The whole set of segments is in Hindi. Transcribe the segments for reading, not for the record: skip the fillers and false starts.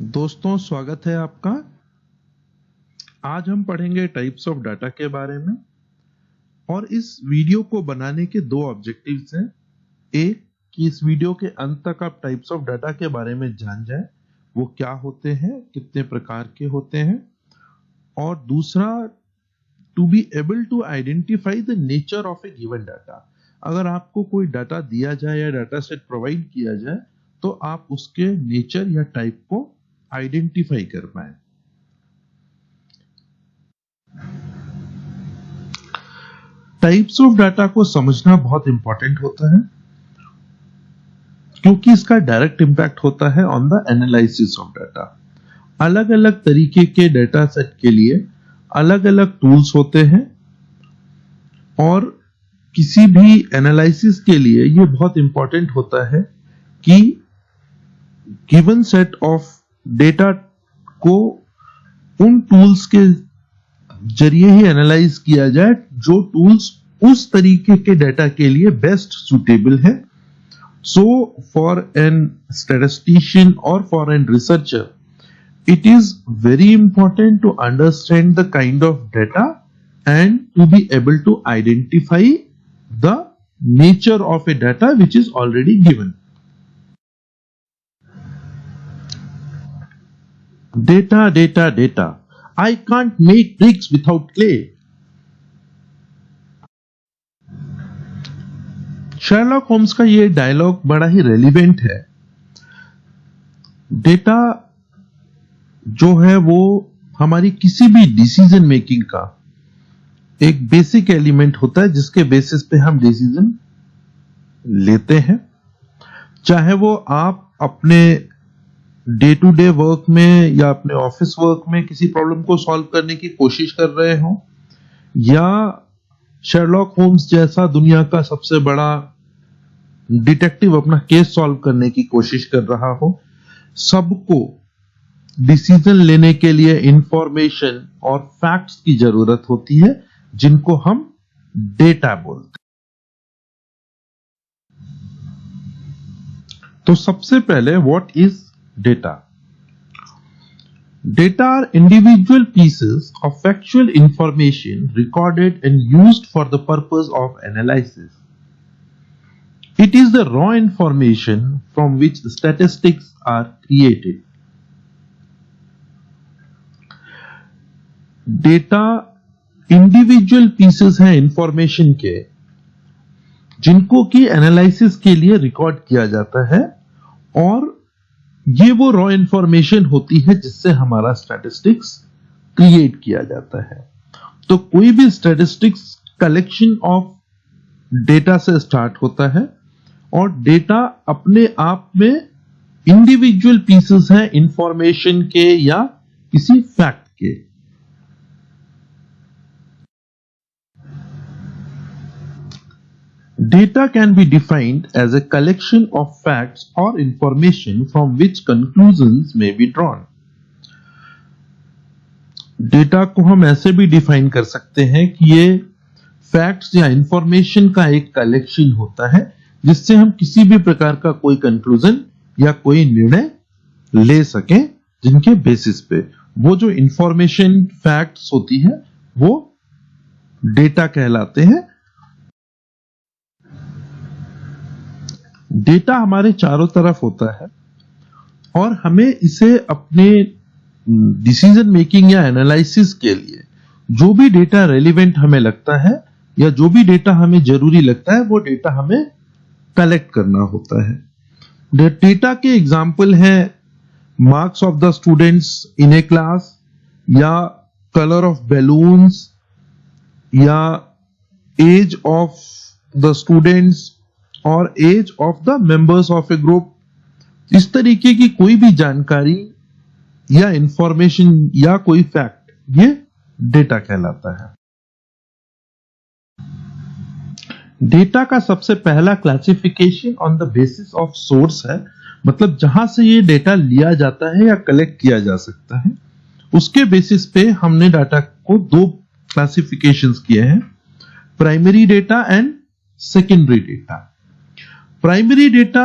दोस्तों, स्वागत है आपका। आज हम पढ़ेंगे टाइप्स ऑफ डाटा के बारे में और इस वीडियो को बनाने के दो ऑब्जेक्टिव्स हैं। एक कि इस वीडियो के अंत तक आप टाइप्स ऑफ डाटा के बारे में जान जाएं, वो क्या होते हैं, कितने प्रकार के होते हैं, और दूसरा to be able to identify the nature of a given data. अगर आपको कोई डाटा दिया जाए या डाटा सेट प्रोवाइड किया जाए तो आप उसके नेचर या टाइप को आइडेंटिफाई कर पाए। टाइप्स ऑफ डाटा को समझना बहुत इंपॉर्टेंट होता है क्योंकि इसका डायरेक्ट इंपैक्ट होता है on the analysis of data. अलग अलग तरीके के डाटा सेट के लिए अलग अलग टूल्स होते हैं और किसी भी एनालिसिस के लिए यह बहुत इंपॉर्टेंट होता है कि गिवन सेट ऑफ डेटा को उन टूल्स के जरिए ही एनालाइज किया जाए जो टूल्स उस तरीके के डाटा के लिए बेस्ट सुटेबल है। सो फॉर एन स्टैटिस्टिशियन और for an researcher it is very important to understand the kind of data and to be able to identify the nature of a data which is already given. Data. I can't make bricks without clay. Sherlock Holmes का ये डायलॉग बड़ा ही रेलिवेंट है। डेटा जो है वो हमारी किसी भी डिसीजन मेकिंग का एक बेसिक एलिमेंट होता है जिसके बेसिस पे हम डिसीजन लेते हैं। चाहे वो आप अपने डे टू डे वर्क में या अपने ऑफिस वर्क में किसी प्रॉब्लम को सॉल्व करने की कोशिश कर रहे हो या शर्लॉक होम्स जैसा दुनिया का सबसे बड़ा डिटेक्टिव अपना केस सॉल्व करने की कोशिश कर रहा हो, सबको डिसीजन लेने के लिए इंफॉर्मेशन और फैक्ट्स की जरूरत होती है जिनको हम डेटा बोलते हैं। तो सबसे पहले what is data? Data are individual pieces of factual information recorded and used for the purpose of analysis. It is the raw information from which the statistics are created. Data individual pieces हैं इंफॉर्मेशन के जिनको कि एनालिसिस के लिए रिकॉर्ड किया जाता है और ये वो रॉ इंफॉर्मेशन होती है जिससे हमारा स्टैटिस्टिक्स क्रिएट किया जाता है। तो कोई भी स्टैटिस्टिक्स कलेक्शन ऑफ डेटा से स्टार्ट होता है और डेटा अपने आप में इंडिविजुअल पीसेस हैं इंफॉर्मेशन के या किसी फैक्ट के। Data can be defined as a collection of facts or information from which conclusions may be drawn. Data को हम ऐसे भी डिफाइन कर सकते हैं कि ये फैक्ट्स या इंफॉर्मेशन का एक कलेक्शन होता है जिससे हम किसी भी प्रकार का कोई कंक्लूजन या कोई निर्णय ले सकें, जिनके बेसिस पे वो जो इंफॉर्मेशन फैक्ट्स होती है वो डेटा कहलाते हैं। डेटा हमारे चारों तरफ होता है और हमें इसे अपने डिसीजन मेकिंग या एनालिसिस के लिए जो भी डेटा रेलिवेंट हमें लगता है या जो भी डेटा हमें जरूरी लगता है वो डेटा हमें कलेक्ट करना होता है। डेटा के एग्जाम्पल हैं marks of the students in a class या कलर ऑफ बैलून्स या एज ऑफ द स्टूडेंट्स और age of the members of a group. इस तरीके की कोई भी जानकारी या इंफॉर्मेशन या कोई फैक्ट ये डेटा कहलाता है। डेटा का सबसे पहला classification on the basis of source है, मतलब जहां से ये डेटा लिया जाता है या कलेक्ट किया जा सकता है उसके बेसिस पे हमने डाटा को दो क्लासिफिकेशंस किए हैं, primary data and secondary data. Primary data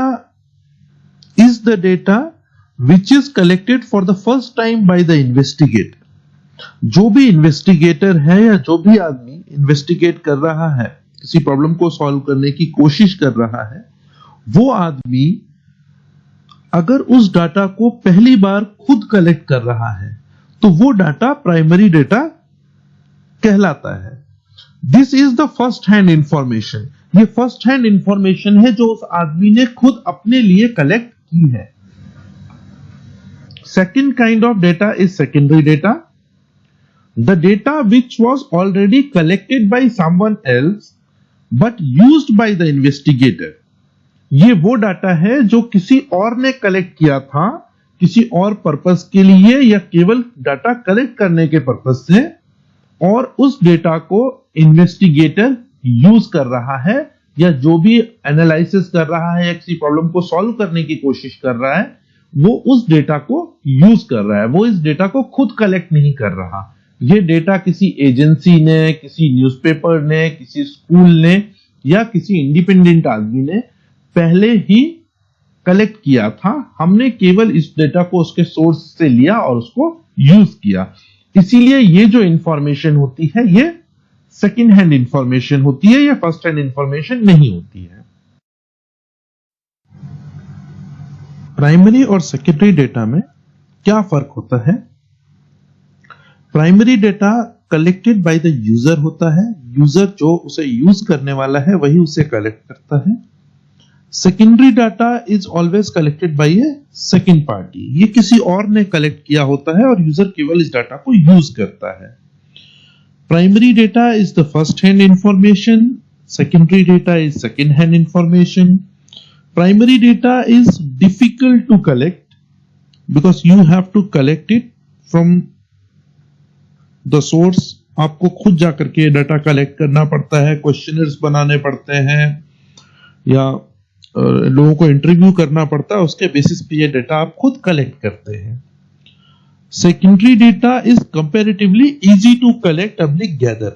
is the data which is collected for the first time by the investigator. जो भी इन्वेस्टिगेटर है या जो भी आदमी इन्वेस्टिगेट कर रहा है, किसी प्रॉब्लम को सॉल्व करने की कोशिश कर रहा है, वो आदमी अगर उस डाटा को पहली बार खुद कलेक्ट कर रहा है तो वो डाटा प्राइमरी डेटा कहलाता है. This is the first hand information. ये फर्स्ट हैंड इंफॉर्मेशन है जो उस आदमी ने खुद अपने लिए कलेक्ट की है. Second kind of data is secondary data. The data which was already collected by someone else but used by the investigator. ये वो डाटा है जो किसी और ने कलेक्ट किया था किसी और पर्पस के लिए या केवल डाटा कलेक्ट करने के पर्पस से, और उस डेटा को इन्वेस्टिगेटर यूज कर रहा है या जो भी एनालिसिस कर रहा है या किसी प्रॉब्लम को सॉल्व करने की कोशिश कर रहा है वो उस डेटा को यूज कर रहा है. वो इस डेटा को खुद कलेक्ट नहीं कर रहा. ये डेटा किसी एजेंसी ने, किसी न्यूज़पेपर ने, किसी स्कूल ने या किसी इंडिपेंडेंट आदमी ने पहले ही कलेक्ट किया था. हमने केवल इस डेटा को उसके सोर्स से लिया और उसको यूज किया. इसीलिए ये जो इंफॉर्मेशन होती है ये सेकेंड हैंड इंफॉर्मेशन होती है या फर्स्ट हैंड इंफॉर्मेशन नहीं होती है. प्राइमरी और सेकेंडरी डेटा में क्या फर्क होता है? Primary data collected by the user होता है. यूजर जो उसे यूज करने वाला है वही उसे कलेक्ट करता है. Secondary data is always collected by A second party. ये किसी और ने कलेक्ट किया होता है और यूजर केवल इस डाटा को यूज करता है. Primary data is the first hand information. Secondary data is second hand information. Primary data is difficult to collect because you have to collect it from the source. आपको खुद जाकर के डाटा कलेक्ट करना पड़ता है, क्वेश्चनर्स बनाने पड़ते हैं या लोगों को इंटरव्यू करना पड़ता है. उसके बेसिस पे ये डाटा आप खुद कलेक्ट करते हैं. Secondary data is comparatively easy to collect public gather,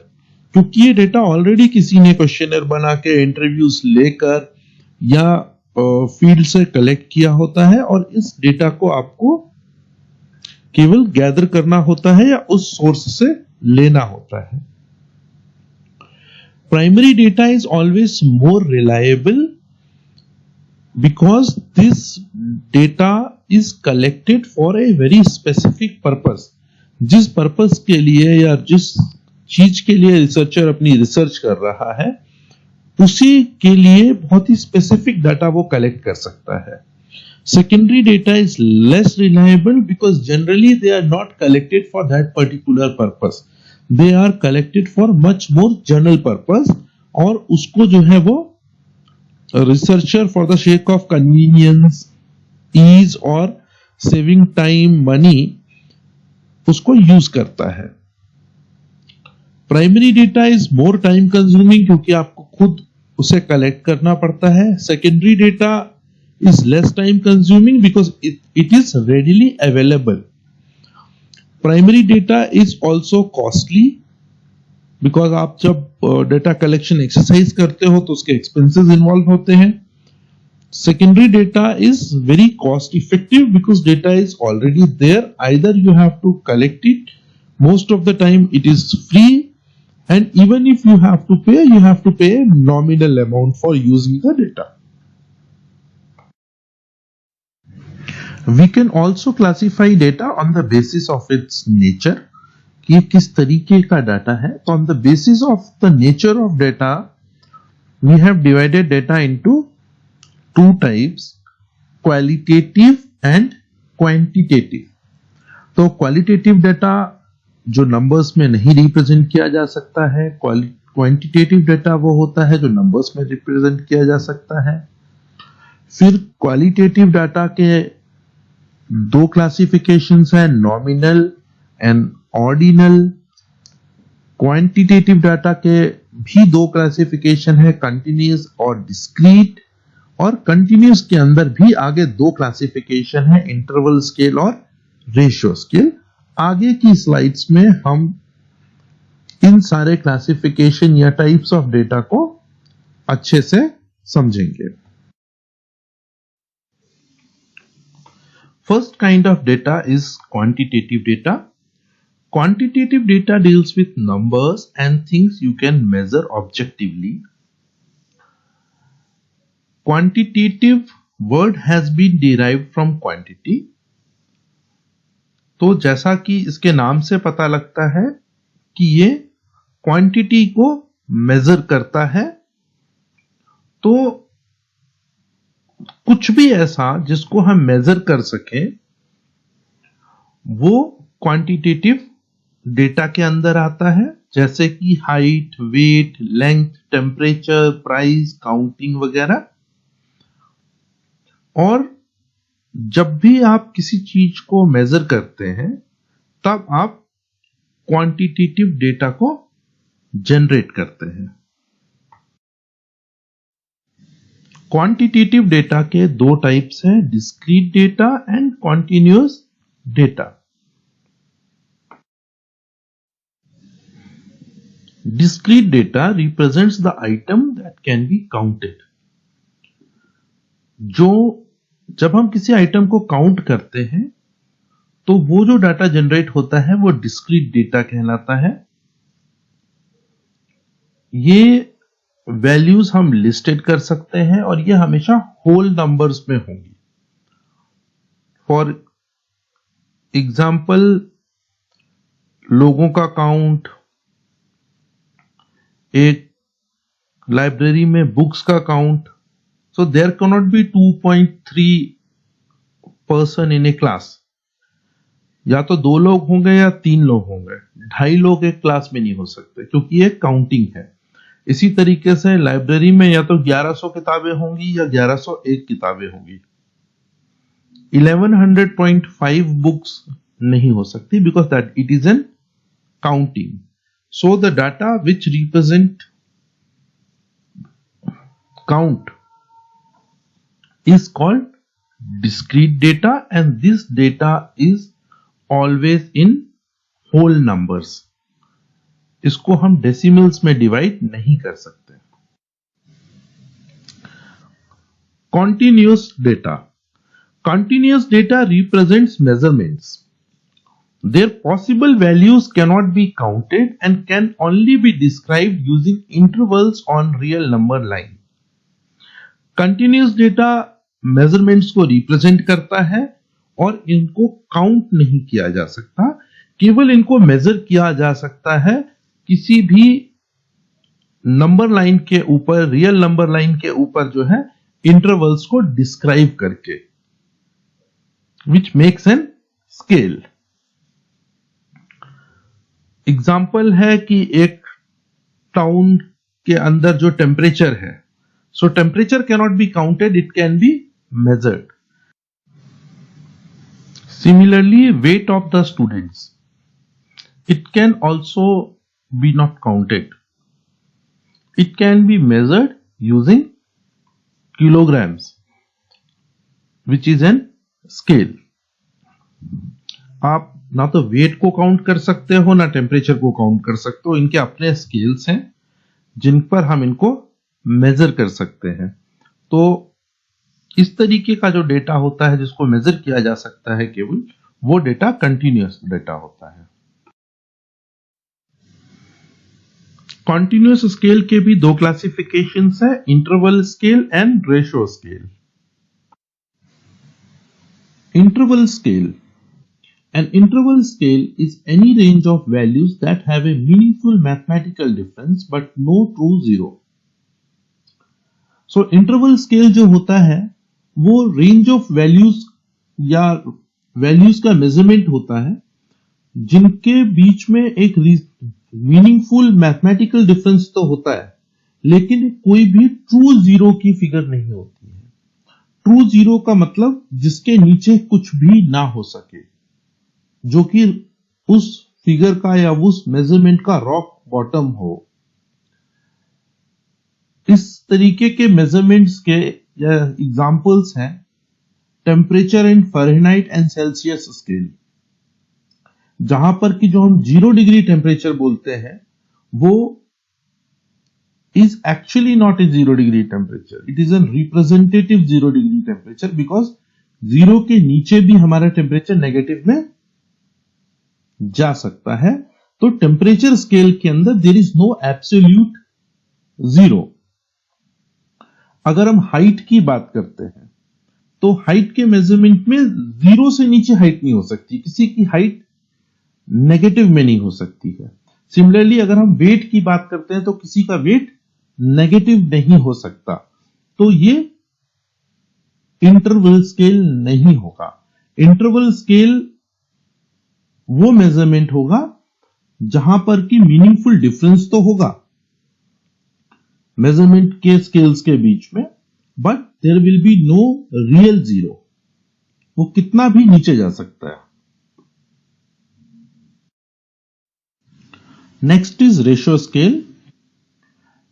क्योंकि ये डेटा ऑलरेडी किसी ने क्वेश्चनर बना के इंटरव्यूज लेकर या फील्ड से कलेक्ट किया होता है और इस डेटा को आपको केवल गैदर करना होता है या उस सोर्स से लेना होता है. Primary data is always more reliable because this data is collected for a very specific purpose. जिस पर्पस के लिए या जिस चीज के लिए रिसर्चर अपनी रिसर्च कर रहा है उसी के लिए बहुत ही स्पेसिफिक डाटा वो कलेक्ट कर सकता है. Secondary data is less reliable because generally they are not collected for that particular purpose. They are collected for much more general purpose और उसको जो है वो researcher for the sake of convenience, ease और saving time, money उसको use करता है. Primary data is more time consuming क्योंकि आपको खुद उसे collect करना पड़ता है. Secondary data is less time consuming because it is readily available. Primary data is also costly because आप जब data collection exercise करते हो तो उसके expenses involved होते हैं. Secondary data is very cost effective because data is already there. Either you have to collect it, most of the time it is free, and even if you have to pay, you have to pay a nominal amount for using the data. We can also classify data on the basis of its nature. कि किस तरीके का डाटा है. तो on the basis of the nature of data, we have divided data into two types, qualitative and quantitative. तो qualitative data जो numbers में नहीं represent किया जा सकता है, quantitative data वो होता है जो numbers में represent किया जा सकता है. फिर qualitative data के दो क्लासिफिकेशंस है, nominal and ordinal. Quantitative data के भी दो क्लासिफिकेशन है, कंटिन्यूअस और डिस्क्रीट. और कंटिन्यूअस के अंदर भी आगे दो क्लासिफिकेशन है, इंटरवल स्केल और रेशियो स्केल. आगे की स्लाइड्स में हम इन सारे क्लासिफिकेशन या टाइप्स ऑफ डेटा को अच्छे से समझेंगे. First kind of data is quantitative data. Quantitative data deals with numbers and things you can measure objectively. Quantitative word has been derived from quantity. तो जैसा कि इसके नाम से पता लगता है कि ये क्वांटिटी को मेजर करता है, तो कुछ भी ऐसा जिसको हम मेजर कर सके वो क्वांटिटेटिव डेटा के अंदर आता है, जैसे कि height, weight, length, temperature, price, counting वगैरह। और जब भी आप किसी चीज को मेजर करते हैं तब आप क्वांटिटेटिव डेटा को जनरेट करते हैं। क्वांटिटेटिव डेटा के दो टाइप्स हैं, discrete data and continuous data. Discrete data represents the item that can be counted. जब हम किसी आइटम को काउंट करते हैं तो वो जो डाटा जनरेट होता है वो डिस्क्रीट डेटा कहलाता है। ये वैल्यूज हम लिस्टेड कर सकते हैं और ये हमेशा होल नंबर्स में होंगी। फॉर एग्जाम्पल, लोगों का काउंट, एक लाइब्रेरी में बुक्स का count. So there can not be 2.3 person in a class. या तो 2 लोग होंगे या 3 लोग होंगे, 2.5 लोग एक क्लास में नहीं हो सकते, क्योंकि ये काउंटिंग है। इसी तरीके से लाइब्रेरी में या तो 1100 किताबें होंगी या 1101 किताबें होंगी। 1100.5 बुक्स नहीं हो सकती, because that it is an counting. So the data which represent count is called discrete data, and this data is always in whole numbers. इसको हम डेसिमल्स में डिवाइड नहीं कर सकते। Continuous data. Continuous data represents measurements. Their possible values cannot be counted and can only be described using intervals on real number line. Continuous data measurements को रिप्रेजेंट करता है और इनको काउंट नहीं किया जा सकता, केवल इनको मेजर किया जा सकता है किसी भी नंबर लाइन के ऊपर, रियल नंबर लाइन के ऊपर जो है इंटरवल्स को डिस्क्राइब करके, which makes an scale. Example है कि एक टाउन के अंदर जो टेम्परेचर है, so temperature cannot be counted, it can be measured. Similarly, weight of the students, it can also be not counted. It can be measured using kilograms, which is an scale. आप ना तो वेट को काउंट कर सकते हो ना टेम्परेचर को काउंट कर सकते हो, इनके अपने स्केल्स हैं जिन पर हम इनको मेजर कर सकते हैं। तो इस तरीके का जो डेटा होता है जिसको मेजर किया जा सकता है केवल, वो डेटा कंटिन्यूअस डेटा होता है। कंटिन्यूअस स्केल के भी दो क्लासिफिकेशंस है, interval scale and ratio scale. Interval scale, an interval scale is any range of values that have a meaningful mathematical difference but no true zero. So interval scale जो होता है वो रेंज ऑफ वैल्यूज या वैल्यूज का मेजरमेंट होता है जिनके बीच में एक मीनिंगफुल मैथमेटिकल डिफरेंस तो होता है, लेकिन कोई भी ट्रू जीरो की फिगर नहीं होती है। ट्रू जीरो का मतलब जिसके नीचे कुछ भी ना हो सके, जो कि उस फिगर का या उस मेजरमेंट का रॉक बॉटम हो। इस तरीके के मेजरमेंट्स के या एग्जांपल्स हैं temperature in Fahrenheit and Celsius scale, जहां पर कि जो हम 0 डिग्री टेम्परेचर बोलते हैं वो is actually not a 0 degree temperature. It is a representative 0 degree temperature because 0 के नीचे भी हमारा टेम्परेचर नेगेटिव में जा सकता है। तो टेम्परेचर स्केल के अंदर देयर इज नो एब्सोल्यूट 0। अगर हम हाइट की बात करते हैं तो हाइट के मेजरमेंट में 0 से नीचे हाइट नहीं हो सकती, किसी की हाइट नेगेटिव में नहीं हो सकती है। सिमिलरली अगर हम वेट की बात करते हैं तो किसी का वेट नेगेटिव नहीं हो सकता। तो ये इंटरवल स्केल नहीं होगा। इंटरवल स्केल वो मेजरमेंट होगा जहां पर कि मीनिंगफुल डिफरेंस तो होगा मेजरमेंट के स्केल्स के बीच में, but there will be no real 0। वो कितना भी नीचे जा सकता है। Next is ratio scale.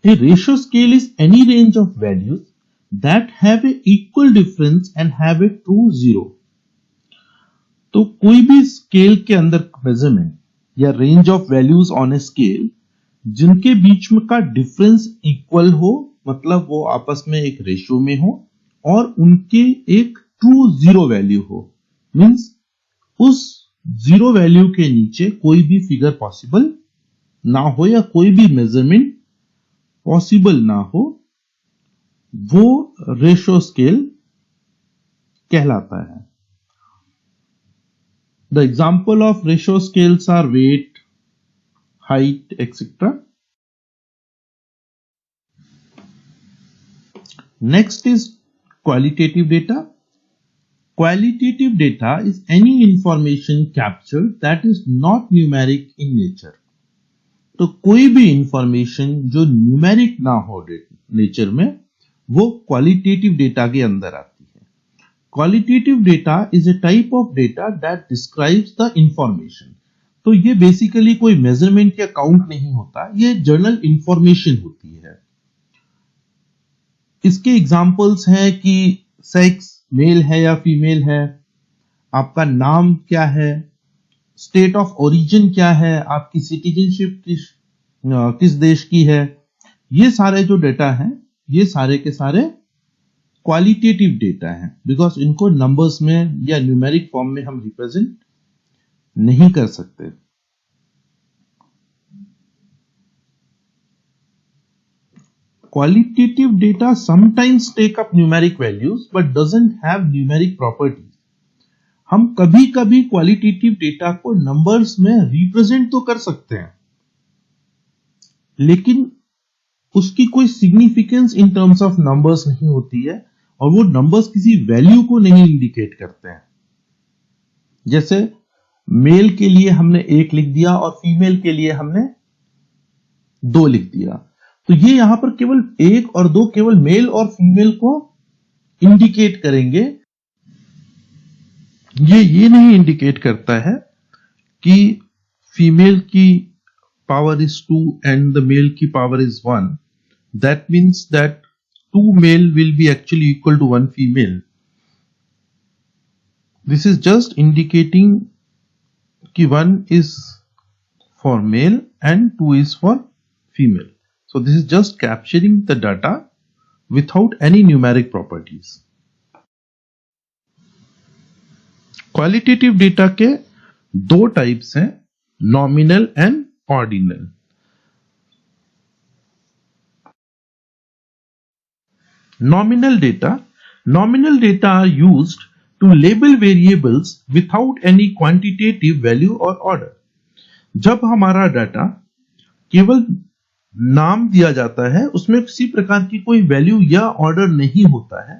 A ratio scale is any range of values that have a equal difference and have a true 0। तो कोई भी स्केल के अंदर मेजरमेंट या range of values on a scale जिनके बीच में का डिफरेंस इक्वल हो, मतलब वो आपस में एक रेशियो में हो और उनके एक ट्रू 0 वैल्यू हो, मींस उस 0 वैल्यू के नीचे कोई भी फिगर पॉसिबल ना हो या कोई भी मेजरमेंट पॉसिबल ना हो, वो रेशियो स्केल कहलाता है। The example of ratio scales are weight, height etcetera. Next is qualitative data. Qualitative data is any information captured that is not numeric in nature. तो कोई भी इंफॉर्मेशन जो न्यूमेरिक ना हो नेचर में, वो क्वालिटेटिव डेटा के अंदर आती है। Qualitative data is a type of data that describes the information. तो ये बेसिकली कोई मेजरमेंट या काउंट नहीं होता, ये जनरल इंफॉर्मेशन होती है। इसके एग्जांपल्स हैं कि सेक्स मेल है या फीमेल है, आपका नाम क्या है, स्टेट ऑफ ओरिजिन क्या है, आपकी सिटीजनशिप किस देश की है। ये सारे जो डेटा हैं ये सारे के सारे क्वालिटेटिव डेटा हैं, बिकॉज इनको नंबर्स में या न्यूमेरिक फॉर्म में हम रिप्रेजेंट नहीं कर सकते। Qualitative data sometimes take up numeric values but doesn't have numeric properties। हम कभी कभी क्वालिटेटिव डेटा को नंबर्स में रिप्रेजेंट तो कर सकते हैं, लेकिन उसकी कोई significance in terms of numbers नहीं होती है और वो नंबर्स किसी वैल्यू को नहीं इंडिकेट करते हैं। जैसे मेल के लिए हमने 1 लिख दिया और फीमेल के लिए हमने 2 लिख दिया, तो ये यहां पर केवल 1 और 2 केवल मेल और फीमेल को इंडिकेट करेंगे। ये नहीं इंडिकेट करता है कि फीमेल की power is 2 and the male की power is 1। That means that 2 male will be actually equal to 1 female. This is just indicating कि 1 is for male and 2 is for female. So this is just capturing the data without any numeric properties. Qualitative data के 2 types हैं, nominal and ordinal. Nominal data are used to label variables without any quantitative value or order. जब हमारा डाटा केवल नाम दिया जाता है, उसमें किसी प्रकार की कोई वैल्यू या ऑर्डर नहीं होता है,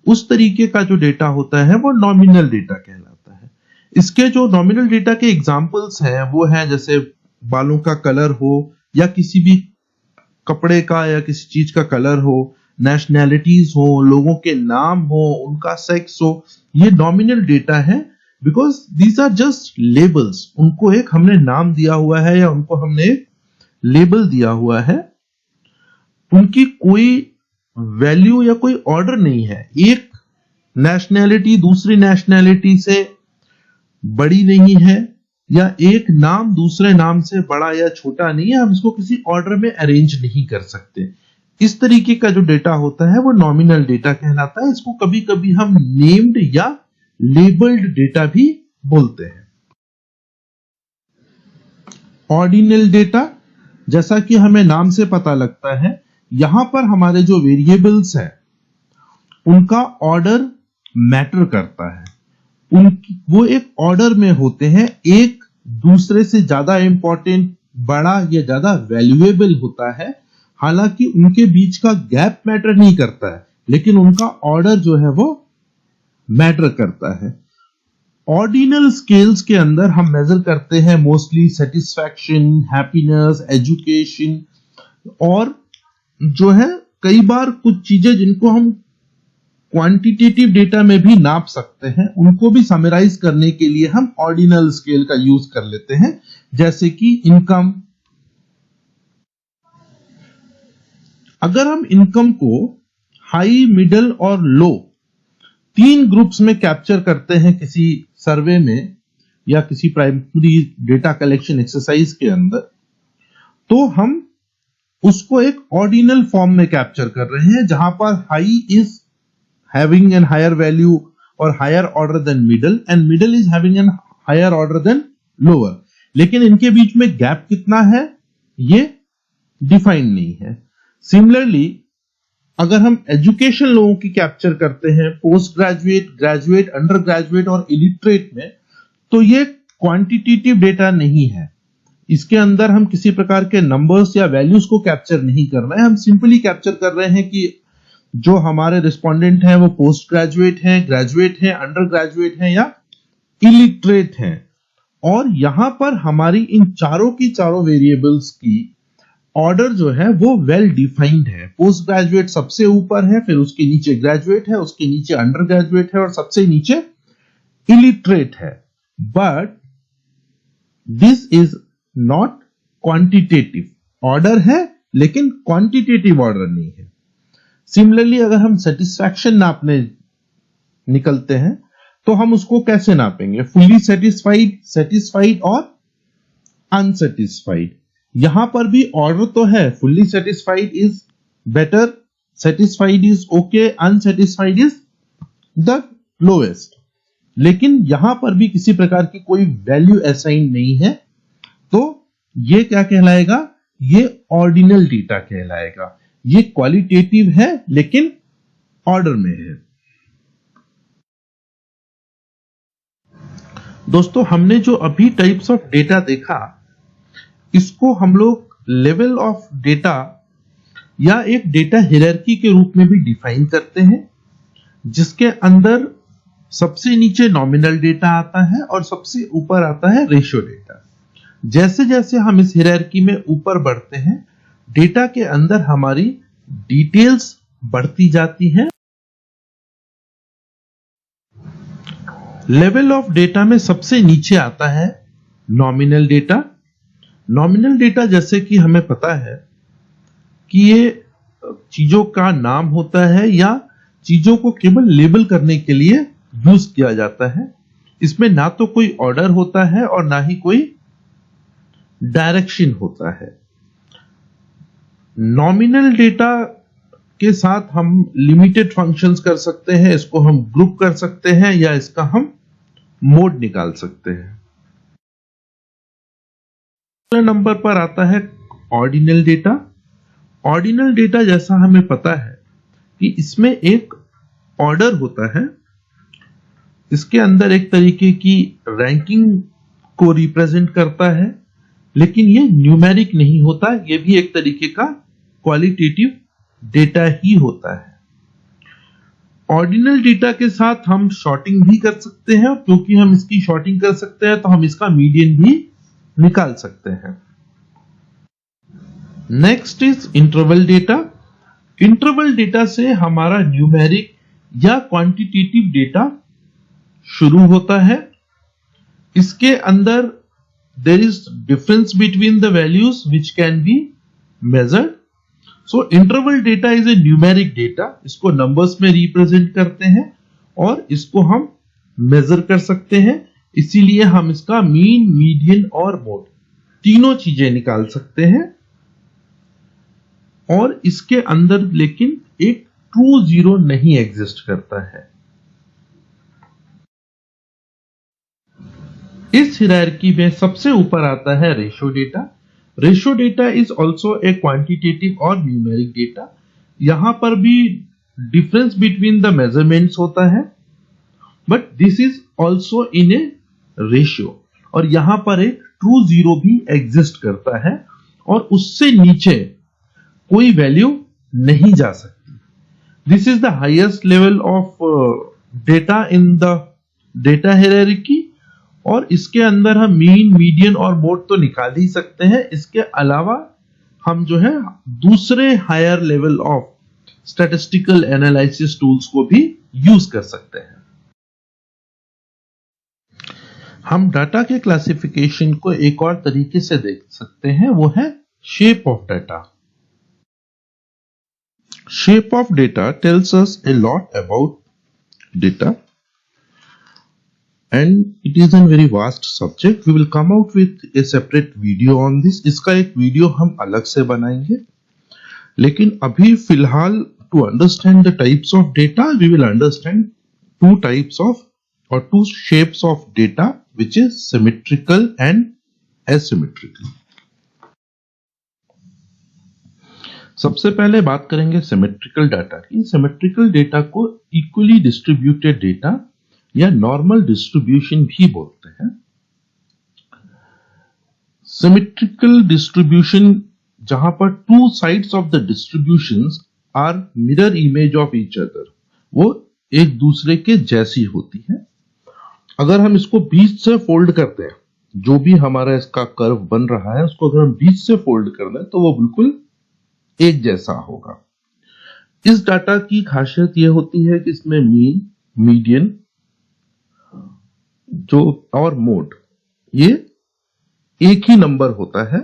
उस तरीके का जो डेटा होता है वो नॉमिनल डेटा कहलाता है। इसके जो नॉमिनल डेटा के एग्जांपल्स हैं वो हैं जैसे बालों का कलर हो या किसी भी कपड़े का या किसी चीज का कलर हो, नेशनैलिटीज हो, लोगों के नाम हो, उनका सेक्स हो। ये नॉमिनल डेटा है because these are just labels. उनको एक हमने नाम दिया हुआ है या उनको हमने एक लेबल दिया हुआ है, उनकी कोई वैल्यू या कोई ऑर्डर नहीं है। एक नेशनैलिटी दूसरी नेशनैलिटी से बड़ी नहीं है या एक नाम दूसरे नाम से बड़ा या छोटा नहीं है, हम इसको किसी ऑर्डर में अरेंज नहीं कर सकते। इस तरीके का जो डेटा होता है वो नॉमिनल डेटा कहलाता है। इसको कभी कभी हम नेम्ड या लेबल्ड डेटा भी बोलते हैं। ऑर्डिनल डेटा, जैसा कि हमें नाम से पता लगता है, यहां पर हमारे जो वेरिएबल्स हैं उनका ऑर्डर मैटर करता है। वो एक ऑर्डर में होते हैं, एक दूसरे से ज्यादा इंपॉर्टेंट, बड़ा या ज्यादा वैल्यूएबल होता है। हालांकि उनके बीच का गैप मैटर नहीं करता है, लेकिन उनका ऑर्डर जो है वो मैटर करता है। ऑर्डिनल स्केल्स के अंदर हम मेजर करते हैं मोस्टली सेटिस्फैक्शन, हैप्पीनेस, एजुकेशन, और जो है कई बार कुछ चीजें जिनको हम क्वांटिटेटिव डेटा में भी नाप सकते हैं, उनको भी समराइज करने के लिए हम ऑर्डिनल स्केल का यूज कर लेते हैं, जैसे कि इनकम। अगर हम इनकम को हाई, मिडिल और लो 3 ग्रुप्स में कैप्चर करते हैं किसी सर्वे में या किसी प्राइमरी डेटा कलेक्शन एक्सरसाइज के अंदर, तो हम उसको एक ऑर्डिनल फॉर्म में कैप्चर कर रहे हैं, जहां पर high is having an higher value or higher order than middle and middle is having an higher order than lower, लेकिन इनके बीच में गैप कितना है ये डिफाइन नहीं है। सिमिलरली अगर हम एजुकेशन लोगों की कैप्चर करते हैं post graduate, graduate, under graduate और इलिटरेट में, तो ये क्वांटिटेटिव डेटा नहीं है। इसके अंदर हम किसी प्रकार के नंबर्स या वैल्यूज को कैप्चर नहीं कर रहे हैं, हम सिंपली कैप्चर कर रहे हैं कि जो हमारे रिस्पोंडेंट हैं वो पोस्ट ग्रेजुएट हैं, ग्रेजुएट हैं, अंडर ग्रेजुएट हैं या इलिटरेट हैं। और यहां पर हमारी इन चारों की चारों वेरिएबल्स की ऑर्डर जो है वो वेल डिफाइंड है। पोस्ट ग्रेजुएट सबसे ऊपर है, फिर उसके नीचे ग्रेजुएट है, उसके नीचे अंडर ग्रेजुएट है और सबसे नीचे इलिटरेट है। But this is not quantitative. Order है लेकिन क्वांटिटेटिव ऑर्डर नहीं है। सिमिलरली अगर हम सेटिस्फैक्शन नापने निकलते हैं तो हम उसको कैसे नापेंगे? फुल्ली सेटिस्फाइड, सेटिस्फाइड और अनसेटिस्फाइड। यहां पर भी ऑर्डर तो है, fully satisfied is better, satisfied is okay, unsatisfied is the lowest. लेकिन यहां पर भी किसी प्रकार की कोई वैल्यू असाइन नहीं है, तो ये क्या कहलाएगा? ये ऑर्डिनल डेटा कहलाएगा। ये क्वालिटेटिव है लेकिन ऑर्डर में है। दोस्तों, हमने जो अभी टाइप्स ऑफ डेटा देखा, इसको हम लोग लेवल ऑफ डेटा या एक डेटा हायरार्की के रूप में भी डिफाइन करते हैं, जिसके अंदर सबसे नीचे नॉमिनल डेटा आता है और सबसे ऊपर आता है रेशियो डेटा। जैसे जैसे हम इस हायरार्की में ऊपर बढ़ते हैं, डेटा के अंदर हमारी डिटेल्स बढ़ती जाती हैं। लेवल ऑफ डेटा में सबसे नीचे आता है नॉमिनल डेटा। नॉमिनल डेटा जैसे कि हमें पता है कि ये चीजों का नाम होता है या चीजों को केवल लेबल करने के लिए यूज किया जाता है। इसमें ना तो कोई ऑर्डर होता है और ना ही कोई डायरेक्शन होता है। नॉमिनल डेटा के साथ हम लिमिटेड फंक्शंस कर सकते हैं, इसको हम ग्रुप कर सकते हैं या इसका हम मोड निकाल सकते हैं। अगले नंबर पर आता है ऑर्डिनल डेटा। ऑर्डिनल डेटा जैसा हमें पता है कि इसमें एक ऑर्डर होता है, इसके अंदर एक तरीके की रैंकिंग को रिप्रेजेंट करता है, लेकिन ये न्यूमेरिक नहीं होता, ये भी एक तरीके का क्वालिटेटिव डेटा ही होता है। ऑर्डिनल डेटा के साथ हम शॉर्टिंग भी कर सकते हैं, क्योंकि हम इसकी शॉर्टिंग कर सकते हैं तो हम इसका मीडियन भी निकाल सकते हैं। Next is interval data. Interval data से हमारा न्यूमेरिक या क्वांटिटेटिव डेटा शुरू होता है। इसके अंदर there is difference between the values which can be measured. So interval data is a numeric data, इसको numbers में represent करते हैं और इसको हम measure कर सकते हैं। इसीलिए हम इसका मीन, मीडियन और मोड तीनों चीजें निकाल सकते हैं। और इसके अंदर लेकिन एक ट्रू जीरो नहीं एग्जिस्ट करता है। इस हायरार्की में सबसे ऊपर आता है ratio data. Ratio data is also a quantitative और न्यूमेरिक डेटा। यहां पर भी डिफरेंस बिटवीन द मेजरमेंट्स होता है, but this is also in A ratio, और यहां पर एक ट्रू जीरो भी एग्जिस्ट करता है और उससे नीचे कोई वैल्यू नहीं जा सकती। This is the highest level of data in the data hierarchy, और इसके अंदर हम मीन, मीडियन और मोड तो निकाल ही सकते हैं। इसके अलावा हम जो है दूसरे higher level of statistical analysis tools को भी यूज कर सकते हैं। हम डाटा के क्लासिफिकेशन को एक और तरीके से देख सकते हैं, वो है shape of data. Shape of data tells us a lot about data and it is a very vast subject. We will come out with a separate video on this. इसका एक वीडियो हम अलग से बनाएंगे, लेकिन अभी फिलहाल to understand the types of data, we will understand two types of or two shapes of data, which is symmetrical and asymmetrical. सबसे पहले बात करेंगे सिमेट्रिकल डाटा की। सिमेट्रिकल डेटा को इक्वली डिस्ट्रीब्यूटेड डेटा या नॉर्मल डिस्ट्रीब्यूशन भी बोलते हैं। सिमेट्रिकल डिस्ट्रीब्यूशन जहां पर two sides of the distributions are mirror image of each other, वो एक दूसरे के जैसी होती है। अगर हम इसको बीच से फोल्ड करते हैं, जो भी हमारा इसका कर्व बन रहा है उसको अगर हम बीच से फोल्ड कर दें तो वो बिल्कुल एक जैसा होगा। इस डाटा की खासियत यह होती है कि इसमें मीन, मीडियन जो और मोड, ये एक ही नंबर होता है।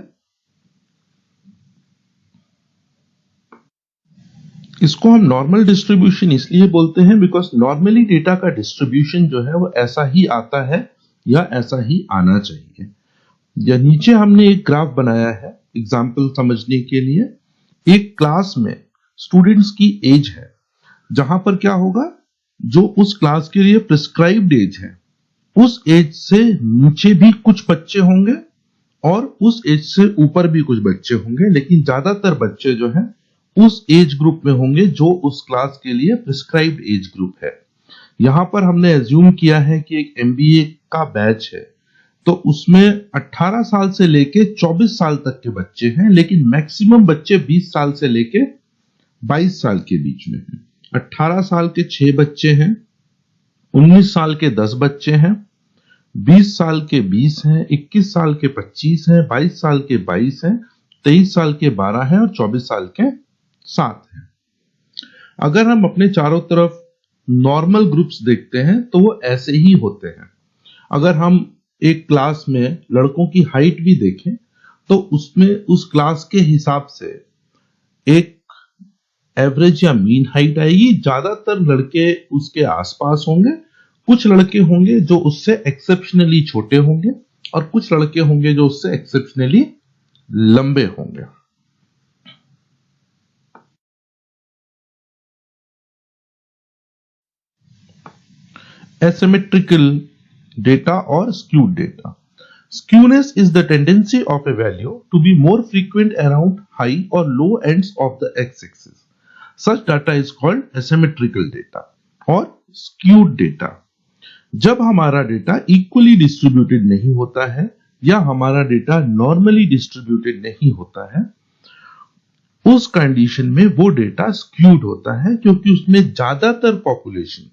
इसको हम नॉर्मल डिस्ट्रीब्यूशन इसलिए बोलते हैं बिकॉज नॉर्मली डेटा का डिस्ट्रीब्यूशन जो है वो ऐसा ही आता है या ऐसा ही आना चाहिए। या नीचे हमने एक ग्राफ बनाया है एग्जाम्पल समझने के लिए। एक क्लास में स्टूडेंट्स की एज है, जहां पर क्या होगा, जो उस क्लास के लिए प्रिस्क्राइब्ड एज है उस एज से नीचे भी कुछ बच्चे होंगे और उस एज से ऊपर भी कुछ बच्चे होंगे, लेकिन ज्यादातर बच्चे जो हैं उस एज ग्रुप में होंगे जो उस क्लास के लिए प्रिस्क्राइब्ड एज ग्रुप है। यहां पर हमने एज्यूम किया है कि एक एमबीए का बैच है, तो उसमें 18 साल से लेके 24 साल तक के बच्चे हैं, लेकिन मैक्सिमम बच्चे 20 साल से लेके 22 साल के बीच में हैं। 18 साल के 6 बच्चे हैं, 19 साल के 10 बच्चे हैं, 20 साल के 20 हैं, 21 साल के 25 हैं, 22 साल के 22 हैं, 23 साल के 12 हैं और 24 साल के 7 हैं। अगर हम अपने चारों तरफ नॉर्मल ग्रुप्स देखते हैं तो वो ऐसे ही होते हैं। अगर हम एक क्लास में लड़कों की हाइट भी देखें तो उसमें उस क्लास के हिसाब से एक एवरेज या मीन हाइट आएगी। ज्यादातर लड़के उसके आसपास होंगे, कुछ लड़के होंगे जो उससे एक्सेप्शनली छोटे होंगे और कुछ लड़के होंगे जो उससे एक्सेप्शनली लंबे होंगे। Asymmetrical data or skewed data. Skewness is the tendency of a value to be more frequent around high or low ends of the x-axis. Such data is called asymmetrical data or skewed data. जब हमारा डेटा इक्वली डिस्ट्रीब्यूटेड नहीं होता है या हमारा डेटा नॉर्मली डिस्ट्रीब्यूटेड नहीं होता है, उस कंडीशन में वो डेटा स्क्यूड होता है, क्योंकि उसमें ज्यादातर पॉपुलेशन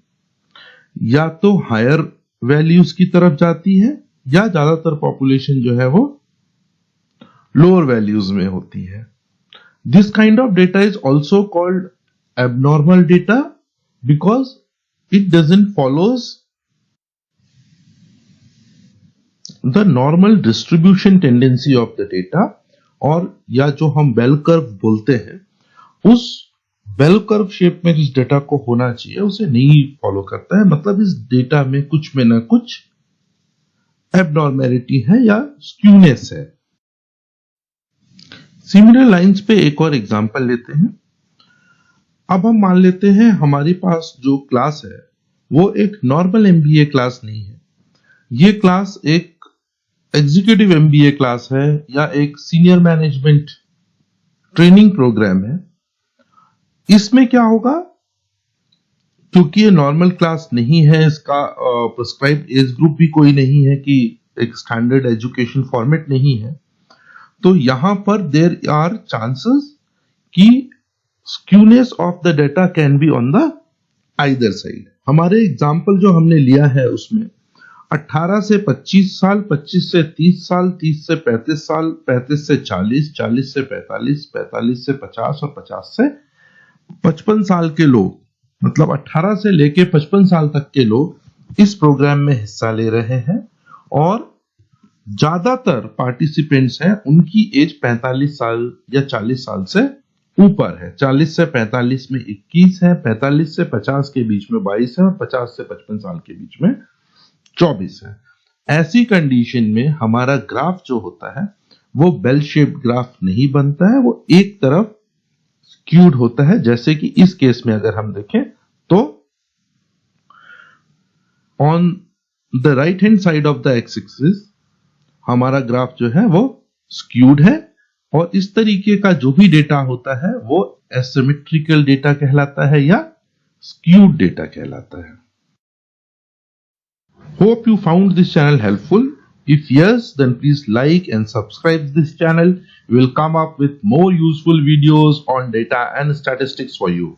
या तो हायर वैल्यूज की तरफ जाती है या ज्यादातर पॉपुलेशन जो है वो लोअर वैल्यूज में होती है। This kind of data is also called abnormal data because it doesn't follows the normal distribution tendency of the data, और या जो हम बेल कर्व बोलते हैं, उस बेल कर्व शेप में जिस डेटा को होना चाहिए उसे नहीं फॉलो करता है। मतलब इस डेटा में कुछ में ना कुछ एबनॉर्मेलिटी है या स्क्यूनेस है। सिमिलर लाइंस पे एक और एग्जांपल लेते हैं। अब हम मान लेते हैं हमारे पास जो क्लास है वो एक नॉर्मल एमबीए क्लास नहीं है, ये क्लास एक एग्जीक्यूटिव एमबीए क्लास है या एक सीनियर मैनेजमेंट ट्रेनिंग प्रोग्राम है, इसमें क्या होगा, क्योंकि ये नॉर्मल क्लास नहीं है, इसका प्रिस्क्राइब्ड एज ग्रुप भी कोई नहीं है कि एक स्टैंडर्ड एजुकेशन फॉर्मेट नहीं है, तो यहां पर देयर आर चांसेस कि skewness of the data can be on the either side. हमारे एग्जाम्पल जो हमने लिया है उसमें 18 से 25 साल, 25 से 30 साल, 30 से 35 साल, 35 से 40, 40 से 45, 45 से 50 और 50 से 55 साल के लोग, मतलब 18 से लेके 55 साल तक के लोग इस प्रोग्राम में हिस्सा ले रहे हैं। और ज्यादातर पार्टिसिपेंट्स हैं उनकी एज 45 साल या 40 साल से ऊपर है। 40 से 45 में 21 है, 45 से 50 के बीच में 22 है और 50 से 55 साल के बीच में 24 है। ऐसी कंडीशन में हमारा ग्राफ जो होता है वो बेल शेप्ड ग्राफ नहीं बनता है, वो एक तरफ स्क्यूड होता है। जैसे कि इस केस में अगर हम देखें तो on the right hand side of the x axis हमारा ग्राफ जो है वो स्क्यूड है, और इस तरीके का जो भी डेटा होता है वो एसिमेट्रिकल डेटा कहलाता है या स्क्यूड डेटा कहलाता है। Hope you found this channel helpful. If yes, then please like and subscribe this channel. We will come up with more useful videos on data and statistics for you.